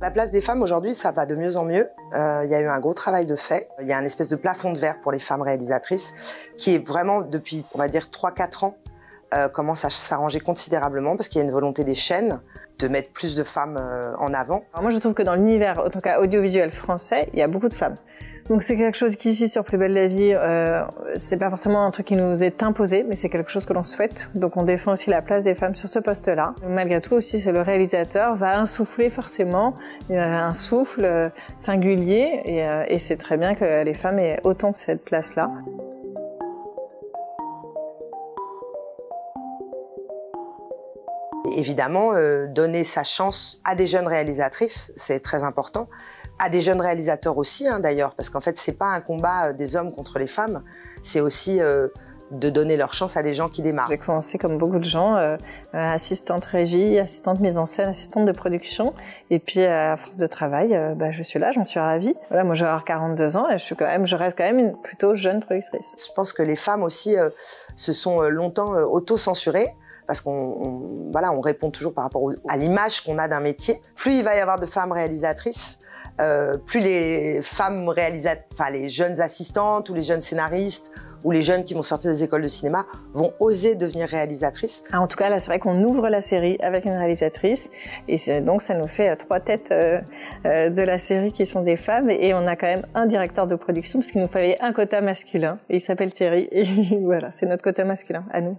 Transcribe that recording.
La place des femmes aujourd'hui, ça va de mieux en mieux. Il y a eu un gros travail de fait. Il y a un espèce de plafond de verre pour les femmes réalisatrices qui est vraiment depuis, on va dire, 3-4 ans, commence à s'arranger considérablement parce qu'il y a une volonté des chaînes de mettre plus de femmes en avant. Alors moi, je trouve que dans l'univers, en tout cas audiovisuel français, il y a beaucoup de femmes. Donc c'est quelque chose qui, ici, sur Plus belle la vie, c'est pas forcément un truc qui nous est imposé, mais c'est quelque chose que l'on souhaite. Donc on défend aussi la place des femmes sur ce poste-là. Malgré tout aussi, c'est le réalisateur va insuffler forcément un souffle singulier et c'est très bien que les femmes aient autant de cette place-là. Évidemment, donner sa chance à des jeunes réalisatrices, c'est très important. À des jeunes réalisateurs aussi, d'ailleurs, parce qu'en fait, c'est pas un combat des hommes contre les femmes, c'est aussi de donner leur chance à des gens qui démarrent. J'ai commencé comme beaucoup de gens, assistante régie, assistante mise en scène, assistante de production, et puis à force de travail, je suis là, j'en suis ravie. Voilà, moi, j'ai 42 ans et je reste quand même une plutôt jeune productrice. Je pense que les femmes aussi se sont longtemps auto-censurées. Parce qu'on répond toujours par rapport à l'image qu'on a d'un métier. Plus il va y avoir de femmes réalisatrices, plus les femmes les jeunes assistantes ou les jeunes scénaristes ou les jeunes qui vont sortir des écoles de cinéma vont oser devenir réalisatrices. En tout cas, là, c'est vrai qu'on ouvre la série avec une réalisatrice et donc ça nous fait 3 têtes de la série qui sont des femmes et on a quand même un directeur de production parce qu'il nous fallait un quota masculin et il s'appelle Thierry et voilà, c'est notre quota masculin à nous.